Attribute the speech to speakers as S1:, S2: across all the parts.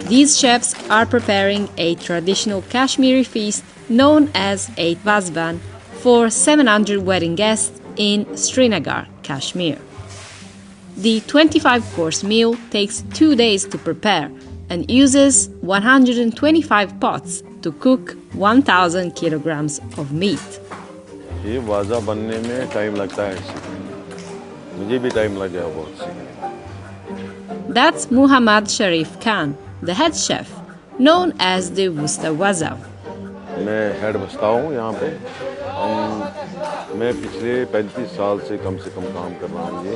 S1: These chefs are preparing a traditional Kashmiri feast known as Eid Wazwan for 700 wedding guests in Srinagar, Kashmir. The 25-course meal takes 2 days to prepare and uses 125 pots to cook 1,000 kilograms of meat.
S2: ये वाजा बनने में time लगता है, मुझे भी time लग गया बहुत सी.
S1: That's Muhammad Sharif Khan, the head chef, known as the Wusta Waza.
S2: मैं हेड बस्ता हूँ यहाँ पे. मैं पिछले 35 साल से कम काम कर रहा हूँ. ये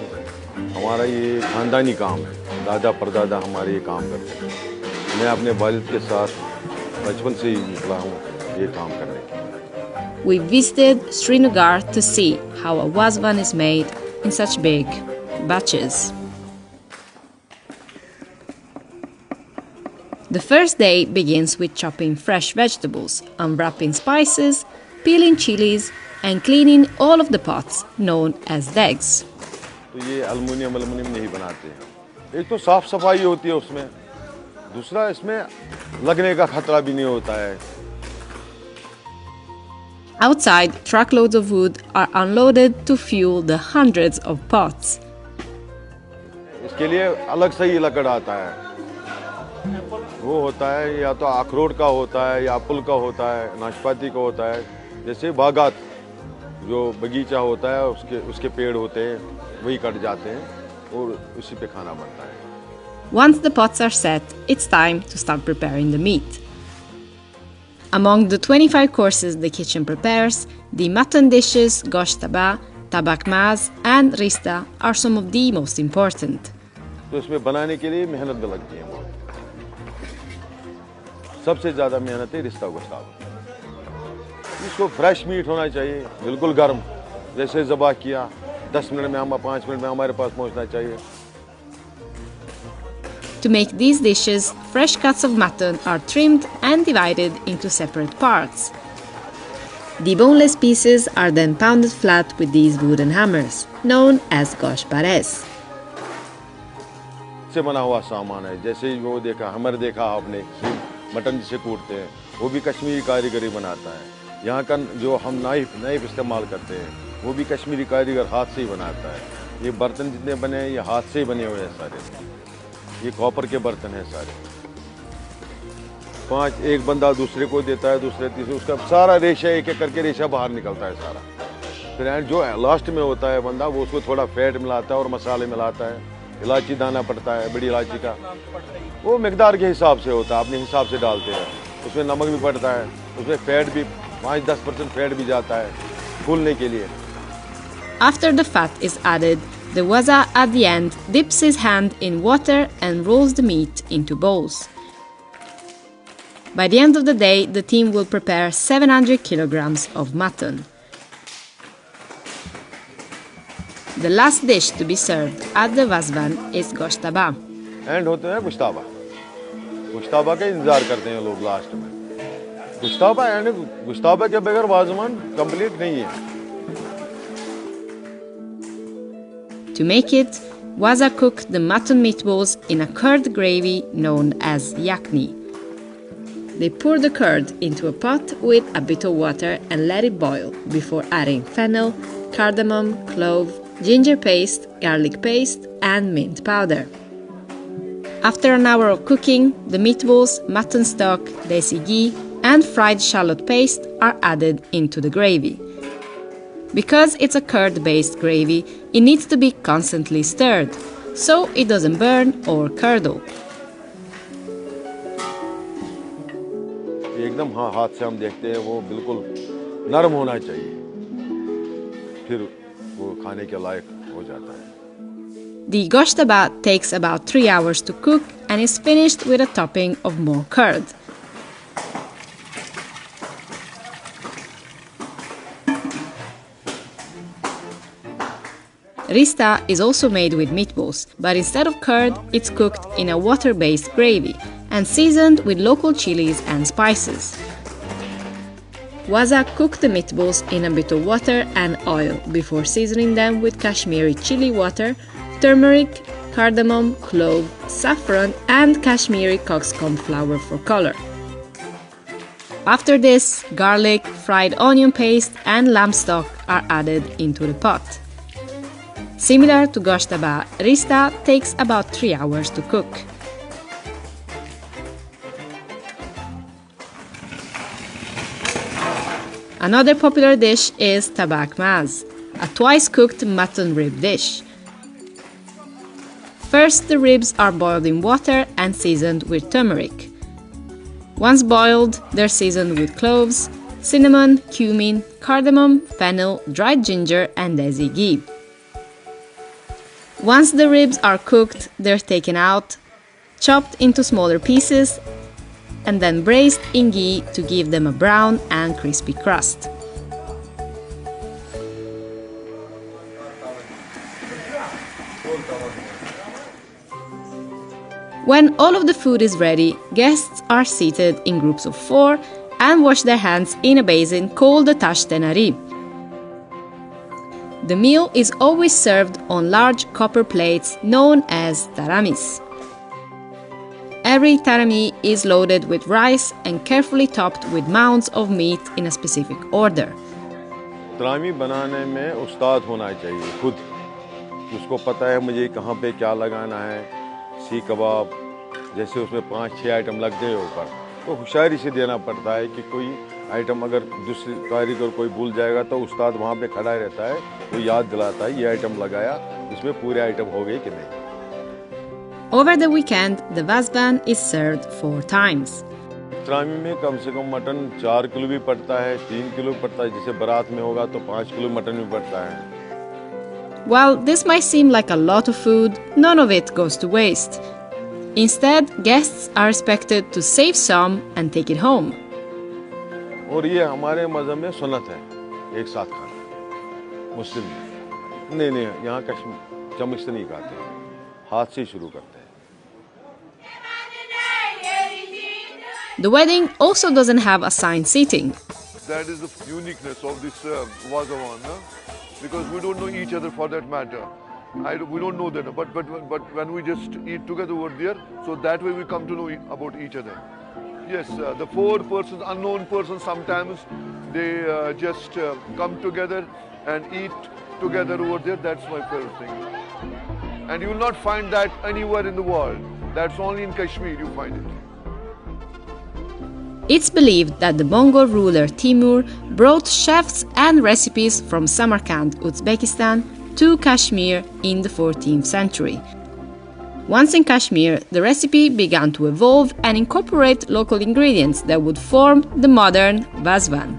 S2: हमारा ये खानदानी काम है, दादा परदादा हमारे ये काम करते हैं. मैं अपने वालिद के साथ बचपन से ही निकला हूँ ये काम करने के.
S1: We visited Srinagar to see how a wazwan is made in such big batches. The first day begins with chopping fresh vegetables, unwrapping spices, peeling chilies, and cleaning all of the pots known as degs.
S2: तो ये aluminium नहीं बनाते हैं. एक तो साफ सफाई होती है उसमें, दूसरा इसमें लगने का खतरा भी नहीं होता है.
S1: Outside, truckloads of wood are unloaded to fuel the hundreds of pots.
S2: इसके लिए अलग से ही लकड़ आता है. वो होता है या तो अखरोट का होता है या एप्पल का होता है, नाशपाती का होता है. जैसे बागात जो बगीचा होता है उसके पेड़ होते हैं, वही कट जाते हैं और उसी पे खाना बनता है.
S1: Once the pots are set, it's time to start preparing the meat. Among the 25 courses the kitchen prepares, the mutton dishes, gosht taba, tabak maz, and rista are some of the most important.
S2: तो इसमें बनाने के लिए मेहनत भी लगती है. सबसे ज़्यादा मेहनत है रिश्ता गोश्ताब. इसको फ्रेश मीट होना चाहिए, बिल्कुल गर्म. जैसे ज़बा किया 10 मिनट में 5 मिनट में हमारे पास पहुंचना चाहिए.
S1: To make these dishes, fresh cuts of mutton are trimmed and divided into separate parts. The boneless pieces are then pounded flat with these wooden hammers, known as gosh bares.
S2: से बना हुआ सामान है. जैसे वो देखा हमर देखा आपने, मटन जिसे कूटते हैं, वो भी कश्मीरी कारीगरी बनाता है. यहाँ का जो हम नाइफ इस्तेमाल करते हैं, वो भी कश्मीरी कारीगर हाथ से ही बनाता है. ये बर्तन जितने बने हैं ये हाथ से ही बने हुए हैं सारे. ये कॉपर के बर्तन हैं सारे. 5 एक बंदा दूसरे को देता है, दूसरे तीसरे, उसका सारा रेशा एक करके रेशा बाहर निकलता है सारा. फिर जो लास्ट में होता है बंदा, वो उसको थोड़ा फैट मिलाता है और मसाले मिलाता है. इलायची दाना पड़ता है, बड़ी इलायची का, वो मिकदार के हिसाब से होता है, अपने हिसाब से डालते हैं. उसमें नमक भी पड़ता है, उसमें फैट भी 5-10% फैट भी जाता है फूलने के लिए.
S1: After the fat is added, the waza at the end dips his hand in water and rolls the meat into bowls. By the end of the day, the team will prepare 700 kilograms of mutton. The last dish to be served at the wazwan is gosht taba.
S2: And होते हैं गुश्ताबा. गुश्ताबा का इंतजार करते हैं लोग last में. Gushtaba and gushtaba के बगैर वाजवान कंप्लीट नहीं है.
S1: To make it, waza cook the mutton meatballs in a curd gravy known as yakni. They pour the curd into a pot with a bit of water and let it boil before adding fennel, cardamom, clove, ginger paste, garlic paste, and mint powder. After an hour of cooking, the meatballs, mutton stock, desi ghee, and fried shallot paste are added into the gravy. Because it's a curd-based gravy, it needs to be constantly stirred, so it doesn't burn or curdle.
S2: एकदम हाथ से हम देखते हैं, वो बिल्कुल नरम होना चाहिए, फिर वो खाने के लायक हो जाता है.
S1: The gosht taba takes about 3 hours to cook and is finished with a topping of more curd. Rista is also made with meatballs, but instead of curd, it's cooked in a water-based gravy and seasoned with local chilies and spices. Waza cook the meatballs in a bit of water and oil before seasoning them with Kashmiri chili water, turmeric, cardamom, clove, saffron, and Kashmiri cockscomb flour for color. After this, garlic, fried onion paste, and lamb stock are added into the pot. Similar to Goshtaba, Rista takes about 3 hours to cook. Another popular dish is tabak maz, a twice-cooked mutton rib dish. First, the ribs are boiled in water and seasoned with turmeric. Once boiled, they're seasoned with cloves, cinnamon, cumin, cardamom, fennel, dried ginger, and desi ghee. Once the ribs are cooked, they're taken out, chopped into smaller pieces, and then braised in ghee to give them a brown and crispy crust. When all of the food is ready, guests are seated in groups of 4 and wash their hands in a basin called the tash tenari. The meal is always served on large copper plates known as taramis. Every tarami is loaded with rice and carefully topped with mounds of meat in a specific order.
S2: तरामी बनाने में उस्ताद होना चाहिए खुद, उसको पता है मुझे कहाँ पे क्या लगाना है। सीख कबाब जैसे उसमें 5-6 आइटम लग गए ऊपर, तो होशियारी से देना पड़ता है कि कोई आइटम अगर दूसरी कारीगर कोई भूल जाएगा तो उस्ताद वहाँ पे खड़ा रहता है, तो याद दिलाता है ये आइटम लगाया, इसमें पूरे आइटम हो गए कि नहीं।
S1: Over the weekend, the Vazvan is served 4 times.
S2: तरामी में कम से कम मटन 4 किलो भी पड़ता है, 3 किलो पड़ता है, जैसे बारात में होगा तो 5 किलो मटन भी पड़ता है।
S1: While this might seem like a lot of food, none of it goes to waste. Instead, guests are expected to save some and take it home.
S2: और ये हमारे मज़हब में सुन्नत है, एक साथ खाना। मुस्लिम नहीं, यहाँ कश्मीर चम्मच से नहीं खाते, हाथ से शुरू करते हैं।
S1: The wedding also doesn't have assigned seating.
S3: That is the uniqueness of this Vazavan, no? Because we don't know each other for that matter. We don't know that, but when we just eat together over there, so that way we come to know about each other. Yes, the 4 persons, unknown persons, sometimes they just come together and eat together over there. That's my favorite thing. And you will not find that anywhere in the world. That's only in Kashmir you find it.
S1: It's believed that the Mongol ruler Timur brought chefs and recipes from Samarkand, Uzbekistan, to Kashmir in the 14th century. Once in Kashmir, the recipe began to evolve and incorporate local ingredients that would form the modern Vazvan.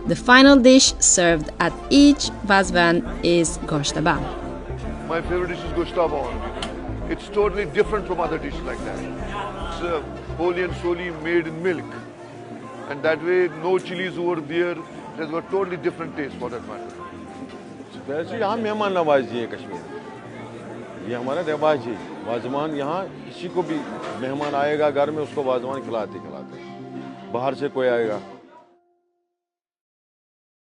S1: The final dish served at each Vazvan is Goshtaba.
S3: My favorite dish is Goshtaba. It's totally different from other dishes like that. It's wholly and solely made in milk. And that way, no chilies over there. It has got totally different taste for that matter.
S2: वैसे यहाँ मेहमान नवाजी है कश्मीर, ये हमारा रिवाज है। वाजवान यहाँ किसी को भी मेहमान आएगा घर में, उसको वाजवान खिलाते, बाहर से कोई आएगा